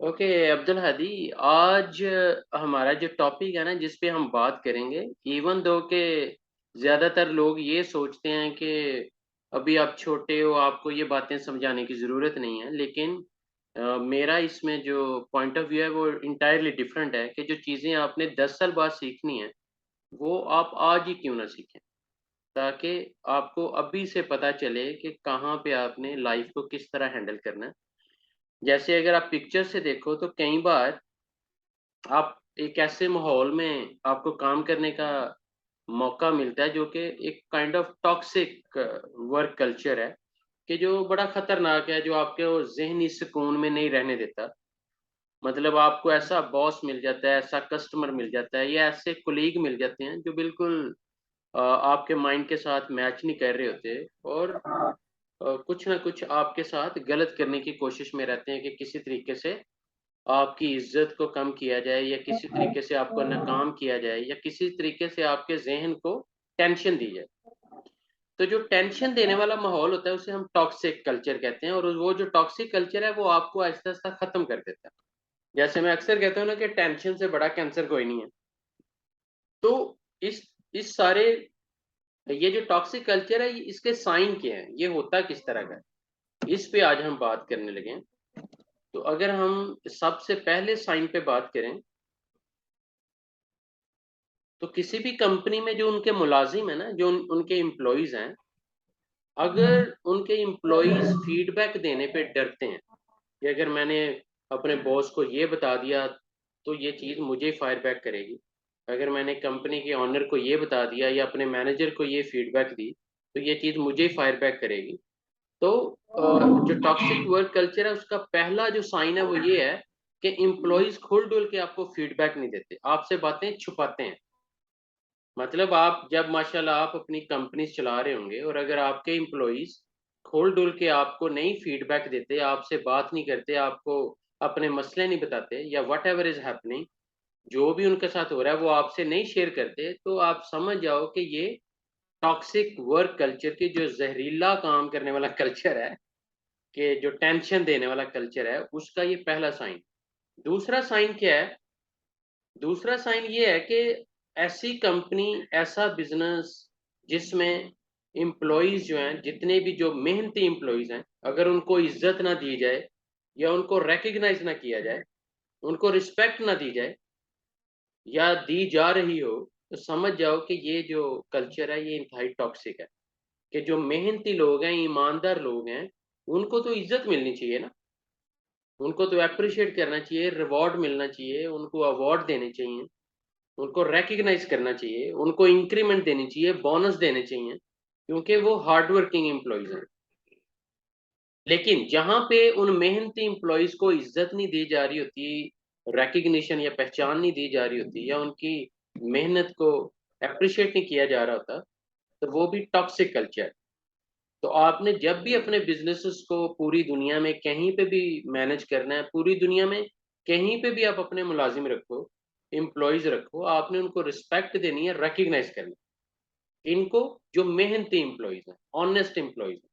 Okay Abdul Hadi. आज हमारा जो टॉपिक है ना जिस पे हम बात करेंगे, इवन दो के ज़्यादातर लोग ये सोचते हैं कि अभी आप छोटे हो, आपको ये बातें समझाने की ज़रूरत नहीं है, लेकिन मेरा इसमें जो पॉइंट ऑफ व्यू है वो इंटायरली डिफरेंट है कि जो चीज़ें आपने 10 साल बाद सीखनी है वो आप आज ही क्यों ना सीखें, ताकि आपको अभी से पता चले कि कहाँ पे आपने लाइफ को किस तरह हैंडल करना है। जैसे अगर आप पिक्चर से देखो तो कई बार आप एक ऐसे माहौल में आपको काम करने का मौका मिलता है जो कि एक kind of toxic work culture है, कि जो बड़ा खतरनाक है, जो आपके वो ज़हनी सुकून में नहीं रहने देता। मतलब आपको ऐसा बॉस मिल जाता है, ऐसा कस्टमर मिल जाता है या ऐसे कोलीग मिल जाते हैं जो बिल्कुल आपके माइंड के साथ मैच नहीं कर रहे होते, और कुछ ना कुछ आपके साथ गलत करने की कोशिश में रहते हैं कि किसी तरीके से आपकी इज़्ज़त को कम किया जाए या किसी तरीके से आपको नाकाम किया जाए या किसी तरीके से आपके ज़हन को टेंशन दी जाए। तो जो टेंशन देने वाला माहौल होता है उसे हम टॉक्सिक कल्चर कहते हैं, और वो जो टॉक्सिक कल्चर है वो आपको आहिस्ता-आहिस्ता ख़त्म कर देता है। जैसे मैं अक्सर कहता हूँ ना कि टेंशन से बड़ा कैंसर कोई नहीं है। तो इस इस सारे ये जो टॉक्सिक कल्चर है, इसके साइन क्या हैं? ये होता किस तरह का है? इस पे आज हम बात करने लगे हैं। तो अगर हम सबसे पहले साइन पे बात करें, तो किसी भी कंपनी में जो उनके मुलाज़िम हैं ना, जो उनके एम्प्लॉइज़ हैं, अगर उनके एम्प्लॉइज़ फीडबैक देने पे डरते हैं कि अगर मैंने अपने बॉस को ये बता दिया, तो ये चीज़ मुझे ही फायर बैक करेगी। अगर मैंने कंपनी के ओनर को ये बता दिया या अपने मैनेजर को ये फीडबैक दी, तो ये चीज़ मुझे ही फायर बैक करेगी। तो जो टॉक्सिक वर्क कल्चर है उसका पहला जो साइन है वो ये है कि एम्प्लॉइज़ खुल-डुल के आपको फीडबैक नहीं देते, आपसे बातें छुपाते हैं। मतलब आप जब माशाल्लाह आप अपनी कंपनीज़ चला रहे होंगे और अगर आपके एम्प्लॉइज़ खोल-डुल के आपको नहीं फीडबैक देते, आपसे बात नहीं करते, आपको अपने मसले नहीं बताते या व्हाटएवर इज़ हैपनिंग, जो भी उनके साथ हो रहा है वो आपसे नहीं शेयर करते, तो आप समझ जाओ कि ये टॉक्सिक वर्क कल्चर की जो ज़हरीला काम करने वाला कल्चर है, कि जो टेंशन देने वाला कल्चर है, उसका ये पहला साइन। दूसरा साइन क्या है? दूसरा साइन ये है कि ऐसी कंपनी, ऐसा बिज़नेस जिसमें एम्प्लॉइज़ जो हैं, जितने भी जो मेहनती एम्प्लॉइज़ हैं, अगर उनको इज़्ज़त ना दी जाए या उनको रिकॉग्नाइज़ ना किया जाए, उनको रिस्पेक्ट ना दी जाए या दी जा रही हो, तो समझ जाओ कि ये जो कल्चर है, ये इंतहाई टॉक्सिक है। कि जो मेहनती लोग हैं, ईमानदार लोग हैं, उनको तो इज़्ज़त मिलनी चाहिए ना, उनको तो एप्रिशिएट करना चाहिए, रिवॉर्ड मिलना चाहिए, उनको अवार्ड देने चाहिए। उनको रिकॉग्नाइज़ करना चाहिए, उनको इंक्रीमेंट देनी चाहिए, बोनस देने चाहिए, क्योंकि वो हार्ड वर्किंग एम्प्लॉइज़ हैं। लेकिन जहाँ पे उन मेहनती एम्प्लॉइज़ को इज़्ज़त नहीं दी जा रही होती, रिकॉग्निशन या पहचान नहीं दी जा रही होती या उनकी मेहनत को एप्रिशिएट नहीं किया जा रहा होता, तो वो भी टॉक्सिक कल्चर है। तो आपने जब भी अपने बिज़नेसेस को पूरी दुनिया में कहीं पे भी मैनेज करना है, पूरी दुनिया में कहीं पे भी आप अपने मुलाज़िम रखो, एम्प्लॉइज़ रखो, आपने उनको रिस्पेक्ट देनी है, रिकॉग्नाइज़ करना है। इनको जो मेहनती एम्प्लॉइज़ हैं, ऑनेस्ट एम्प्लॉइज़ हैं,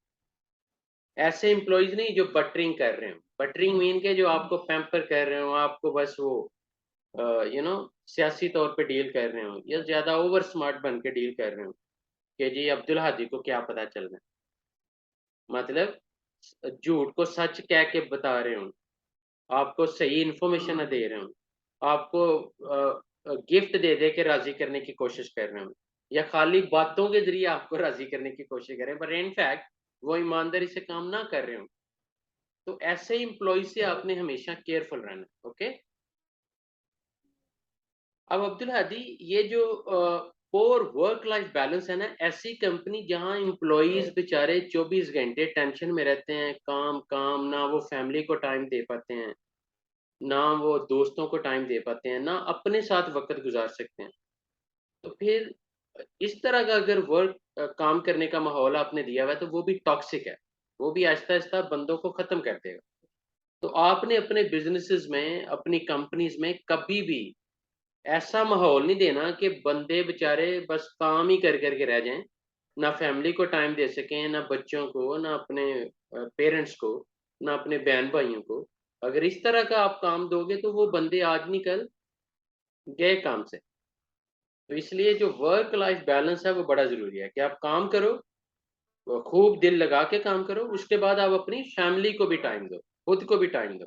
ऐसे एम्प्लॉइज़ नहीं जो बटरिंग कर रहे हों। बटरिंग मीन के जो आपको पैम्पर कर रहे हों, आपको बस वो यू नो सियासी तौर पे डील कर रहे हों या ज़्यादा ओवर स्मार्ट बन के डील कर रहे हों, कि जी अब्दुल हादी को क्या पता चल रहा है। मतलब झूठ को सच कह के बता रहे हों, आपको सही इन्फॉर्मेशन ना दे रहे हों, आपको गिफ्ट दे-दे के राज़ी करने की कोशिश कर रहे हों या खाली बातों के ज़रिए आपको राज़ी करने की कोशिश कर रहे हैं, बट इन फैक्ट वो ईमानदारी से काम ना कर रहे हों। तो ऐसे एम्प्लॉयी से आपने हमेशा केयरफुल रहना है, ओके? अब अब्दुल हादी, ये जो पोर वर्क लाइफ बैलेंस है ना, ऐसी कंपनी जहाँ एम्प्लॉइज़ बेचारे 24 घंटे टेंशन में रहते हैं, काम, काम, ना वो फैमिली को टाइम दे पाते हैं, ना वो दोस्तों को टाइम दे पाते हैं, ना अपने साथ वक़्त गुज़ार सकते हैं। तो फिर इस तरह का अगर काम करने का माहौल आपने दिया हुआ है, तो वो भी टॉक्सिक है। वो भी आहिस्ता-आहिस्ता बंदों को ख़त्म कर देगा। तो आपने अपने बिज़नेसेस में, अपनी कंपनीज़ में कभी भी ऐसा माहौल नहीं देना कि बंदे बेचारे बस काम ही कर के रह जाएँ, ना फैमिली को टाइम दे सकें, ना बच्चों को, ना अपने पेरेंट्स को, ना अपने बहन-भाइयों को। अगर इस तरह का आप काम दोगे तो वो बंदे आज नहीं कल गए काम से। तो इसलिए जो वर्क लाइफ बैलेंस है वो बड़ा ज़रूरी है कि आप काम करो, वो खूब दिल लगा के काम करो, उसके बाद आप अपनी फैमिली को भी टाइम दो, खुद को भी टाइम दो।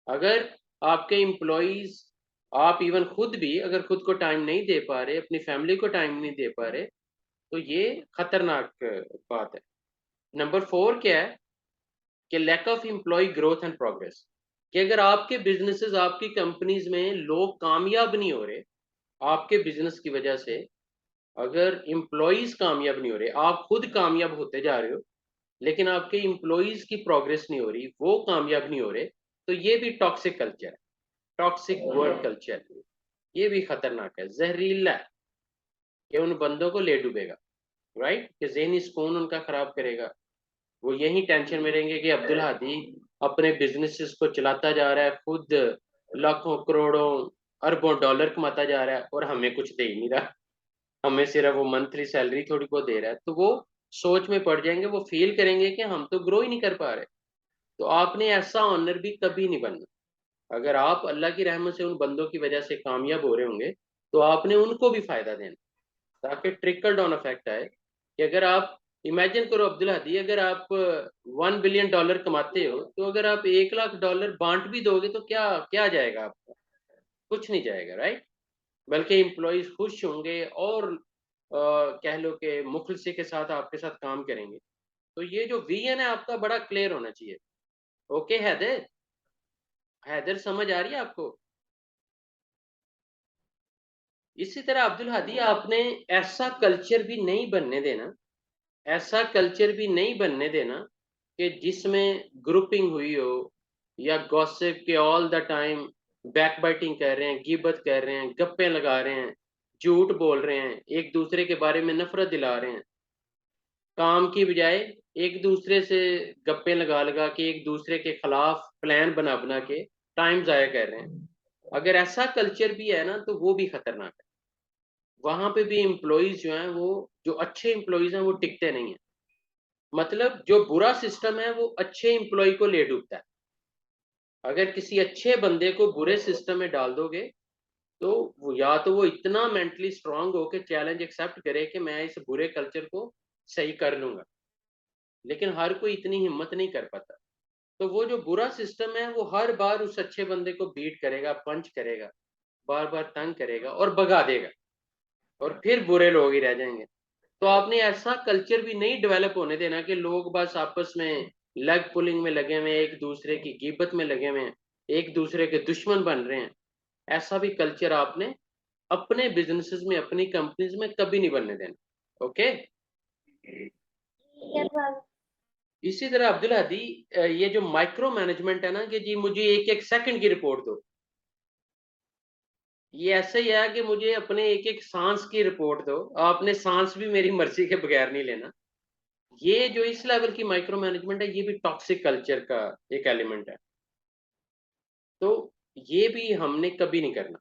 अगर आपके एम्प्लॉइज़, आप इवन खुद भी अगर खुद को टाइम नहीं दे पा रहे, अपनी फैमिली को टाइम नहीं दे पा रहे, तो ये खतरनाक बात है। नंबर 4 क्या है कि lack of employee growth and progress, कि अगर आपके बिज़नेसेस, आपकी कंपनीज़ में लोग कामयाब नहीं हो रहे, आपके बिज़नेस की वजह से, अगर एम्प्लॉइज़ कामयाब नहीं हो रहे, आप खुद कामयाब होते जा रहे हो, लेकिन आपके एम्प्लॉइज़ की प्रोग्रेस नहीं हो रही, वो कामयाब नहीं हो रहे, तो ये भी टॉक्सिक कल्चर है, टॉक्सिक वर्क कल्चर। ये भी खतरनाक है, ज़हरीला है, कि उन बंदों को ले डूबेगा, राइट? कि ज़हनी सुकून उनका खराब करेगा। वो यही टेंशन में रहेंगे कि अब्दुल हादी अपने बिज़नेसेस को चलाता जा रहा है, खुद लाखों, करोड़ों, अरबों डॉलर कमाता जा रहा है और हमें कुछ दे ही नहीं रहा। हमें सिर्फ वो मंथली सैलरी थोड़ी बहुत दे रहा है, तो वो सोच में पड़ जाएंगे, वो फील करेंगे कि हम तो ग्रो ही नहीं कर पा रहे। तो आपने ऐसा ऑनर भी कभी नहीं बनना। अगर आप अल्लाह की रहमत से उन बंदों की वजह से कामयाब हो रहे होंगे, तो आपने उनको भी फायदा देना, ताकि ट्रिकल डाउन इफेक्ट आए। कि अगर आप इमेजिन करो अब्दुल हदी, अगर आप $1 बिलियन कमाते हो, तो अगर आप $1 लाख बांट भी दोगे तो क्या क्या जाएगा आपका? कुछ नहीं जाएगा, राइट? बल्कि एम्प्लॉइज खुश होंगे और कह लो कि मुखलसी के साथ आपके साथ काम करेंगे। तो ये जो विजन है आपका बड़ा क्लियर होना चाहिए। ओके हैदर, हैदर समझ आ रही है आपको? इसी तरह अब्दुल हादी आपने ऐसा कल्चर भी नहीं बनने देना, ऐसा कल्चर भी नहीं बनने देना कि जिसमें ग्रुपिंग हुई हो, या गॉसिप के ऑल द टाइम बैकबाइटिंग कर रहे हैं, गिबत कर रहे हैं, गप्पे लगा रहे हैं, झूठ बोल रहे हैं, एक दूसरे के बारे में नफरत दिला रहे हैं, काम की बजाय एक दूसरे से गप्पे लगा लगा के एक दूसरे के खिलाफ प्लान बना बना के टाइम जाया कर रहे हैं। अगर ऐसा कल्चर भी है ना, तो वो भी खतरनाक है। वहां पे भी एम्प्लॉइज जो हैं, वो जो अच्छे एम्प्लॉइज हैं वो टिकते नहीं है। मतलब जो बुरा सिस्टम है वो अच्छे एम्प्लॉय को ले डूबता है। अगर किसी अच्छे बंदे को बुरे सिस्टम में डाल दोगे, तो वो या तो वो इतना मेंटली स्ट्रांग हो के चैलेंज एक्सेप्ट करे कि मैं इस बुरे कल्चर को सही कर लूंगा, लेकिन हर कोई इतनी हिम्मत नहीं कर पाता। तो वो जो बुरा सिस्टम है वो हर बार उस अच्छे बंदे को बीट करेगा, पंच करेगा, बार बार तंग करेगा और भगा देगा, और फिर बुरे लोग ही रह जाएंगे। तो आपने ऐसा कल्चर भी नहीं डेवलप होने देना कि लोग बस आपस में लेग पुलिंग में लगे हुए हैं, एक दूसरे की गीबत में लगे हुए हैं, एक दूसरे के दुश्मन बन रहे हैं। ऐसा भी कल्चर आपने अपने बिजनेसेस में, अपनी कंपनीज में कभी नहीं बनने देना। ओके। इसी तरह अब्दुल हदी, ये जो माइक्रो मैनेजमेंट है ना, कि जी मुझे एक एक सेकंड की रिपोर्ट दो, ये ऐसे ही है कि मुझे अपने एक एक सांस की रिपोर्ट दो, आपने सांस भी मेरी मर्जी के बगैर नहीं लेना। ये जो इस लेवल की माइक्रो मैनेजमेंट है, ये भी टॉक्सिक कल्चर का एक एलिमेंट है। तो ये भी हमने कभी नहीं करना।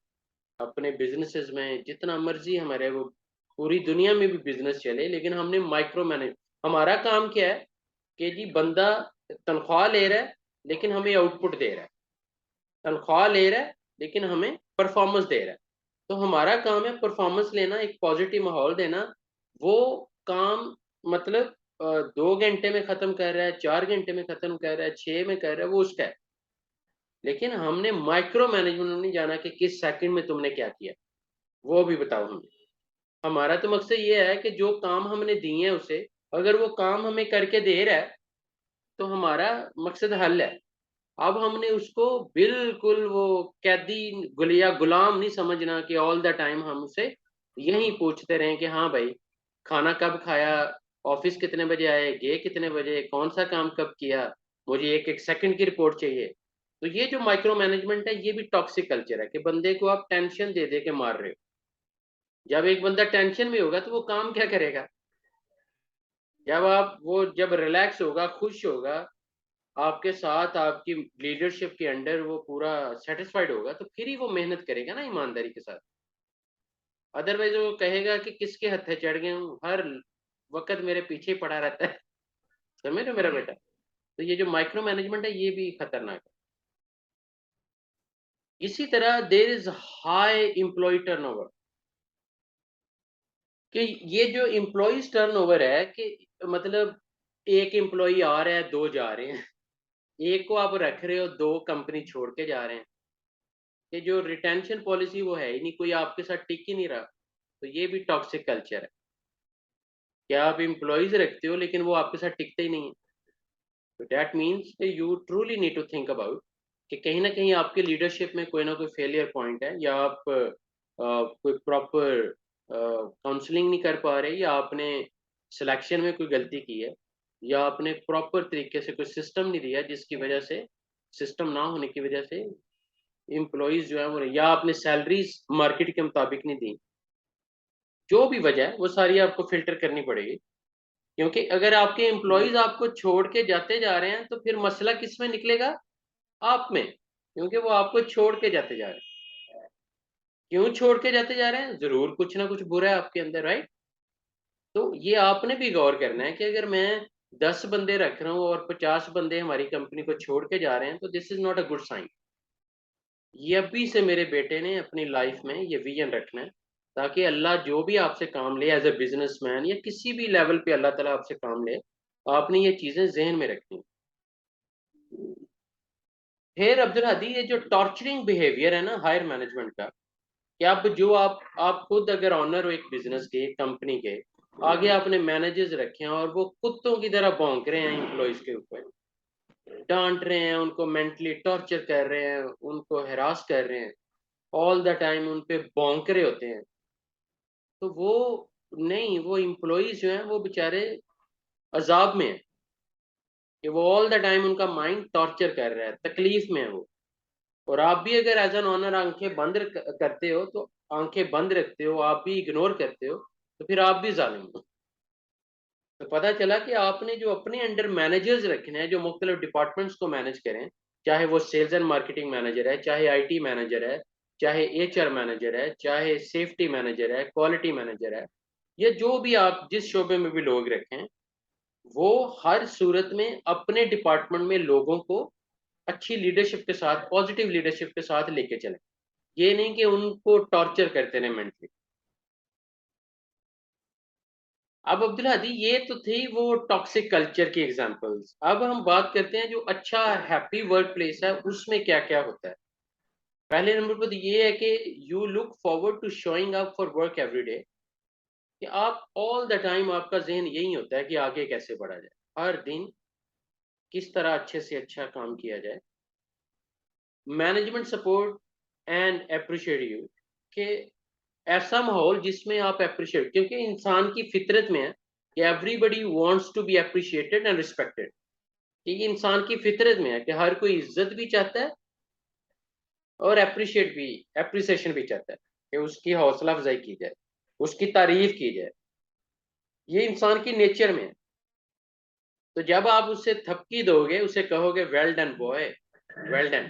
अपने बिजनेसेस में जितना मर्जी हमारे वो पूरी दुनिया में भी बिजनेस चले, लेकिन हमने माइक्रो मैनेज, हमारा काम क्या है कि जी बंदा तनख्वाह ले रहा है लेकिन हमें आउटपुट दे रहा है, तनख्वाह ले रहा है लेकिन हमें परफॉर्मेंस दे रहा है। तो हमारा काम है परफॉर्मेंस लेना, एक पॉजिटिव माहौल देना। वो काम मतलब 2 घंटे में खत्म कर रहा है, 4 घंटे में खत्म कर रहा है, 6 में कर रहा है, वो उसका है। लेकिन हमने माइक्रो मैनेजमेंट में नहीं जाना कि किस सेकंड में तुमने क्या किया, वो भी बताओ हमें। हमारा तो मकसद ये है कि जो काम हमने दिए हैं उसे, अगर वो काम हमें करके दे रहा है, तो हमारा मकसद हल है। अब हमने उसको बिल्कुल वो कैदी गुलिया गुलाम नहीं समझना कि ऑल द टाइम हम उसे यही पूछते रहें कि हाँ भाई, खाना कब खाया, ऑफिस कितने बजे आए, गए कितने बजे, कौन सा काम कब किया, मुझे एक एक सेकंड की रिपोर्ट चाहिए। तो ये जो माइक्रो मैनेजमेंट है, ये भी टॉक्सिक कल्चर है कि बंदे को आप टेंशन दे दे के मार रहे हो। जब एक बंदा टेंशन में होगा तो वो काम क्या करेगा? जब आप वो जब रिलैक्स होगा, खुश होगा, आपके साथ आपकी लीडरशिप के अंडर वो पूरा सेटिस्फाइड होगा, तो फिर ही वो मेहनत करेगा ना ईमानदारी के साथ। अदरवाइज वो कहेगा कि किसके हत्थे चढ़ गए हूँ, हर वक्त मेरे पीछे ही पड़ा रहता है। समझ रहे हो मेरा बेटा? तो ये जो माइक्रो मैनेजमेंट है, ये भी खतरनाक है। इसी तरह there is high employee turnover, कि ये जो एम्प्लॉइज टर्नओवर है कि मतलब एक एम्प्लॉय आ रहा है, 2 जा रहे हैं। एक को आप रख रहे हो, 2 कंपनी छोड़ के जा रहे हैं। ये जो रिटेंशन पॉलिसी वो है ही नहीं, कोई आपके साथ टिक ही नहीं रहा। तो ये भी टॉक्सिक कल्चर है, कि आप एम्प्लॉइज़ रखते हो लेकिन वो आपके साथ टिकते ही नहीं है। तो that means you truly need to think about कि कहीं न कहीं आपके लीडरशिप में कोई ना कोई फेलियर पॉइंट है, या आप कोई प्रॉपर काउंसलिंग नहीं कर पा रहे, या आपने सिलेक्शन में कोई गलती की है, या आपने प्रॉपर तरीके से कोई सिस्टम नहीं दिया, जिसकी वजह से सिस्टम ना होने की वजह से एम्प्लॉइज़ जो है वो, या आपने सैलरीज़ मार्केट के मुताबिक नहीं दी। जो भी वजह है वो सारी आपको फ़िल्टर करनी पड़ेगी। क्योंकि अगर आपके एम्प्लॉइज़ आपको छोड़ के जाते जा रहे हैं, तो फिर मसला किसमें निकलेगा? आप में, क्योंकि वो आपको छोड़ के जाते जा रहे हैं। क्यों छोड़ के जाते जा रहे हैं? ज़रूर कुछ ना कुछ बुरा है आपके अंदर, राइट? तो ये आपने भी गौर करना है कि अगर मैं 10 बंदे रख रहा हूँ और 50 बंदे हमारी कंपनी को छोड़ के जा रहे हैं, तो this is not a good sign. ये अभी से मेरे बेटे ने अपनी लाइफ़ में ये विज़न रखना है, ताकि अल्लाह जो भी आपसे काम ले एज़ अ बिज़नेसमैन, या किसी भी लेवल पे अल्लाह ताला आपसे काम ले, आपने ये चीज़ें ज़हन में रखनी हैं। फिर अब्दुल हादी, ये जो टॉर्चरिंग बिहेवियर है ना हायर मैनेजमेंट का, कि आप खुद अगर ओनर हो एक बिजनेस के, एक कंपनी के, आगे आपने मैनेजर्स रखे हैं और वो कुत्तों की तरह भौंक रहे हैं एम्प्लॉइज के ऊपर, डांट रहे हैं, उनको मेंटली टॉर्चर कर रहे हैं, उनको हरास कर रहे हैं, ऑल द टाइम उन पे भौंक रहे होते हैं, तो वो नहीं, वो एम्प्लॉइज जो हैं वो बेचारे अजाब में हैं, कि वो ऑल द टाइम उनका माइंड टॉर्चर कर रहा है, तकलीफ में है वो। और आप भी अगर एज़ एन ओनर आँखें बंद करते हो, तो आँखें बंद रखते हो, आप भी इग्नोर करते हो, तो फिर आप भी ज़ालिम हो। तो पता चला कि आपने जो अपने अंडर मैनेजर्स रखने हैं, जो मुख्तलिफ डिपार्टमेंट्स को मैनेज करें, चाहे वो सेल्स एंड मार्केटिंग मैनेजर है, चाहे आईटी मैनेजर है, चाहे एचआर मैनेजर है, चाहे सेफ्टी मैनेजर है, क्वालिटी मैनेजर है, या जो भी आप जिस शोबे में भी लोग रखें, वो हर सूरत में अपने डिपार्टमेंट में लोगों को अच्छी लीडरशिप के साथ, पॉजिटिव लीडरशिप के साथ लेके चलें। ये नहीं कि उनको टॉर्चर करते रहें मेंटली। अब अब्दुल हादी, ये तो थी वो टॉक्सिक कल्चर की एग्जांपल्स। अब हम बात करते हैं जो अच्छा हैप्पी वर्क प्लेस है, उसमें क्या-क्या होता है। पहले नंबर पर तो ये है कि you look forward to showing up for work every day, कि आप ऑल द टाइम आपका ज़हन यही होता है कि आगे कैसे बढ़ा जाए। हर दिन किस तरह अच्छे से अच्छा काम किया जाए। Management support and appreciate you, कि ऐसा माहौल जिसमें आप एप्रिशिएट, क्योंकि इंसान की फितरत में है कि everybody wants to be appreciated and respected. ये इंसान की फितरत में है कि हर कोई इज्जत भी चाहता है और एप्रिसिएशन भी चाहता है, कि उसकी हौसला अफजाई की जाए, उसकी तारीफ की जाए। ये इंसान की नेचर में है। तो जब आप उससे थपकी दोगे, उसे कहोगे well done boy, well done,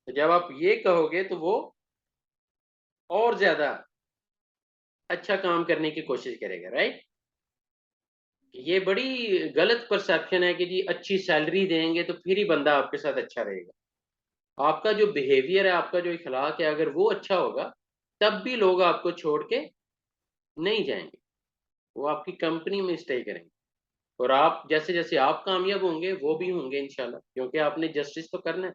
तो जब आप ये कहोगे तो वो और ज्यादा अच्छा काम करने की कोशिश करेगा, राइट? ये बड़ी गलत परसेप्शन है कि जी अच्छी सैलरी देंगे तो फिर ही बंदा आपके साथ अच्छा रहेगा। आपका जो बिहेवियर है, आपका जो इखलाक है, अगर वो अच्छा होगा, तब भी लोग आपको छोड़ के नहीं जाएँगे। वो आपकी कंपनी में स्टे करेंगे, और आप जैसे-जैसे आप कामयाब होंगे, वो भी होंगे इंशाल्लाह, क्योंकि आपने जस्टिस तो करना है।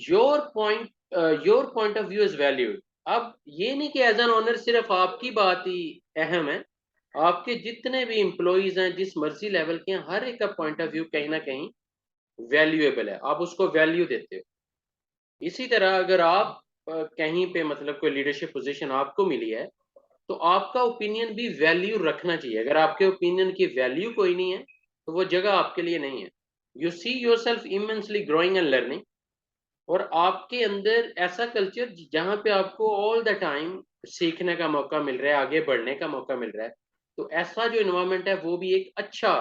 Your point of view is valued. अब ये नहीं कि एज़ एन ओनर सिर्फ़ आपकी बात ही अहम है। आपके जितने भी एम्प्लॉइज़ हैं, जिस मर्ज़ी लेवल के हैं, हर एक का पॉइंट ऑफ व्यू कहीं न कहीं वैल्यूएबल है। आप उसको वैल्यू देते हो। इसी तरह अगर आप कहीं पे मतलब कोई लीडरशिप पोज़ीशन आपको मिली है, तो आपका ओपिनियन भी वैल्यू रखना चाहिए। अगर आपके ओपिनियन की वैल्यू कोई नहीं है, तो वो जगह आपके लिए नहीं है। You see yourself immensely growing and learning, और आपके अंदर ऐसा कल्चर जहाँ पे आपको ऑल द टाइम सीखने का मौका मिल रहा है, आगे बढ़ने का मौका मिल रहा है। तो ऐसा जो एनवायरनमेंट है, वो भी एक अच्छा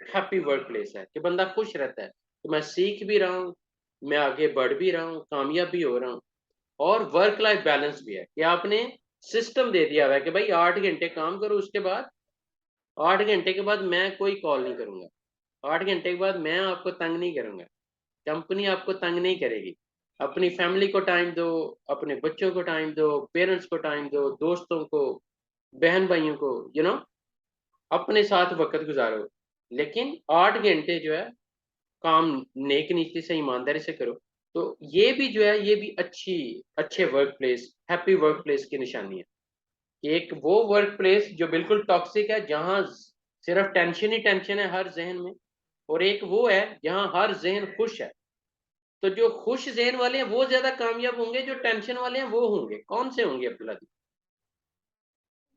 हैप्पी वर्क प्लेस है, कि बंदा खुश रहता है। तो मैं सीख भी रहा हूँ, मैं आगे बढ़ भी रहा हूँ, कामयाब भी हो रहा हूँ, और वर्क लाइफ बैलेंस भी है, कि आपने सिस्टम दे दिया हुआ है कि भाई 8 घंटे काम करो, उसके बाद 8 घंटे के बाद मैं कोई कॉल नहीं करूँगा। 8 घंटे के बाद मैं आपको तंग नहीं करूँगा, कंपनी आपको तंग नहीं करेगी। अपनी फैमिली को टाइम दो, अपने बच्चों को टाइम दो, पेरेंट्स को टाइम दो, दोस्तों को, बहन भाइयों को, अपने साथ वक्त गुजारो। लेकिन 8 घंटे जो है काम नेक नीति से, ईमानदारी से करो। तो ये भी जो है, ये भी अच्छे work place, happy work place की निशानी है। एक वो वर्क प्लेस जो बिल्कुल टॉक्सिक है, जहां सिर्फ टेंशन ही टेंशन है हर जहन में, और एक वो है जहां हर जहन खुश है। तो जो खुश जहन वाले हैं वो ज्यादा कामयाब होंगे, जो टेंशन वाले हैं वो होंगे, कौन से होंगे अब्दुल्ला जी?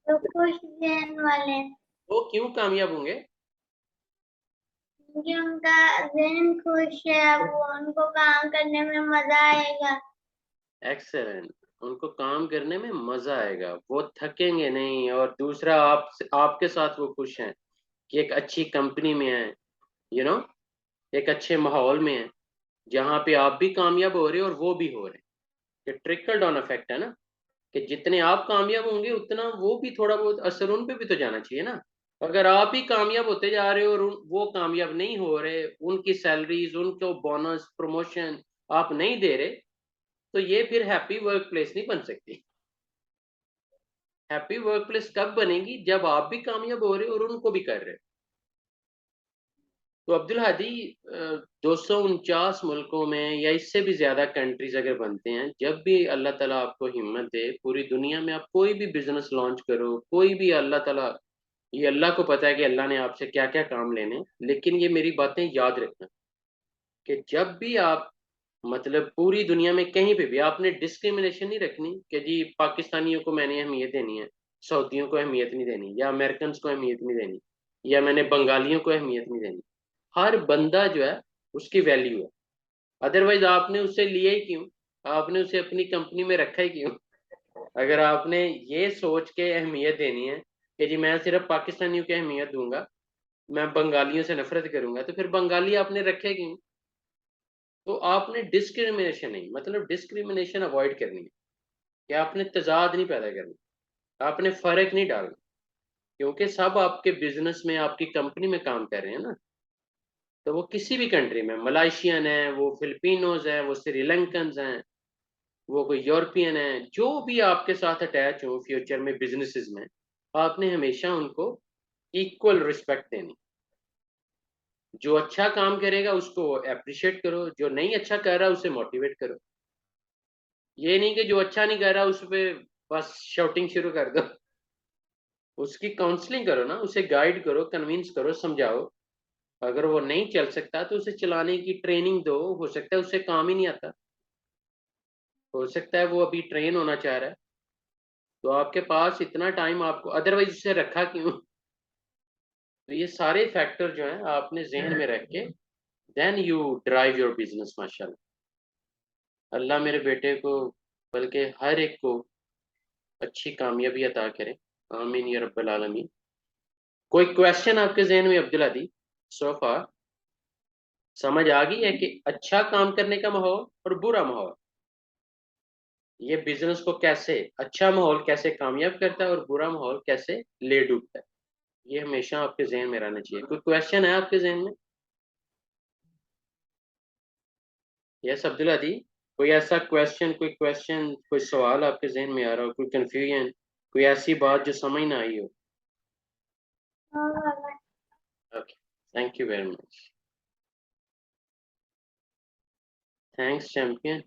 जो खुश जहन वाले, वो क्यों कामयाब होंगे? क्योंकि उनका जहन खुश है, वो उनको काम करने में मजा आएगा। एक्सेलेंट। उनको काम करने में मजा आएगा, वो थकेंगे नहीं। और दूसरा, आपके साथ वो खुश हैं कि एक अच्छी कंपनी में है, यू नो एक अच्छे माहौल में है, जहाँ पे आप भी कामयाब हो रहे हो और वो भी हो रहे हैं। ये ट्रिकल डाउन इफेक्ट है ना, कि जितने आप कामयाब होंगे उतना वो भी, थोड़ा बहुत असर उन पे भी तो जाना चाहिए ना। अगर आप ही कामयाब होते जा रहे हो और वो कामयाब नहीं हो रहे, उनकी सैलरीज, उनको बोनस, प्रमोशन आप नहीं दे रहे, तो ये फिर हैप्पी वर्क प्लेस नहीं बन सकती। हैप्पी वर्क प्लेस कब बनेगी? जब आप भी कामयाब हो रहे हो और उनको भी कर रहे हो। तो अब्दुल हादी, 249 मुल्कों में या इससे भी ज़्यादा कंट्रीज अगर बनते हैं, जब भी अल्लाह ताला आपको हिम्मत दे, पूरी दुनिया में आप कोई भी बिजनेस लॉन्च करो, कोई भी, अल्लाह ताला, ये अल्लाह को पता है कि अल्लाह ने आपसे क्या क्या काम लेने, लेकिन ये मेरी बातें याद रखना कि जब भी आप, मतलब पूरी दुनिया में कहीं पे भी आपने डिस्क्रिमिनेशन नहीं रखनी कि जी पाकिस्तानियों को मैंने अहमियत देनी है, सऊदियों को अहमियत नहीं देनी, या अमेरिकन को अहमियत नहीं देनी, या मैंने बंगालियों को अहमियत नहीं देनी। हर बंदा जो है उसकी वैल्यू है। अदरवाइज आपने उससे लिया ही क्यों? आपने उसे अपनी कंपनी में रखा ही क्यों? अगर आपने ये सोच के अहमियत देनी है कि जी मैं सिर्फ पाकिस्तानियों की अहमियत दूंगा, मैं बंगालियों से नफरत करूंगा, तो फिर बंगाली आपने रखे क्यों? तो आपने डिस्क्रिमिनेशन नहीं, मतलब डिस्क्रिमिनेशन अवॉइड करनी है, कि आपने तजाद नहीं पैदा करना, आपने फर्क नहीं डालना। क्योंकि सब आपके बिजनेस में, आपकी कंपनी में काम कर रहे हैं ना। तो वो किसी भी कंट्री में, मलाइशियन है, वो फिलिपिनोज है, वो श्रीलंकन हैं, वो कोई यूरोपियन है, जो भी आपके साथ अटैच हो फ्यूचर में बिजनेसेस में, आपने हमेशा उनको इक्वल रिस्पेक्ट देनी। जो अच्छा काम करेगा उसको अप्रिशिएट करो, जो नहीं अच्छा कर रहा उसे मोटिवेट करो। ये नहीं कि जो अच्छा नहीं कर रहा उस पे बस शाउटिंग शुरू कर दो। उसकी काउंसलिंग करो ना, उसे गाइड करो, कन्विंस करो, समझाओ। अगर वो नहीं चल सकता तो उसे चलाने की ट्रेनिंग दो, हो सकता है उसे काम ही नहीं आता, हो सकता है वो अभी ट्रेन होना चाह रहा है। तो आपके पास इतना टाइम, आपको अदरवाइज उसे रखा क्यों? तो ये सारे फैक्टर जो हैं आपने जहन में रख के, then you drive your business. माशाल्लाह, अल्लाह मेरे बेटे को, बल्कि हर एक को अच्छी कामयाबी अता करे। आमीन या रब्बल आलमीन। कोई क्वेश्चन आपके जहन में अब्दुल हदी? सो फार समझ आ गई है कि अच्छा काम करने का माहौल और बुरा माहौल, ये बिजनेस को कैसे, अच्छा माहौल कैसे कामयाब करता है और बुरा माहौल कैसे ले डूबता है। ये हमेशा आपके जहन में रहना चाहिए। कोई क्वेश्चन है आपके जहन में? यस अब्दुल हदी, कोई ऐसा क्वेश्चन, कोई सवाल आपके जहन में आ रहा हो, कोई कंफ्यूजन, कोई ऐसी बात जो समझ ना आई हो? और okay, thank you very much. Thanks champion.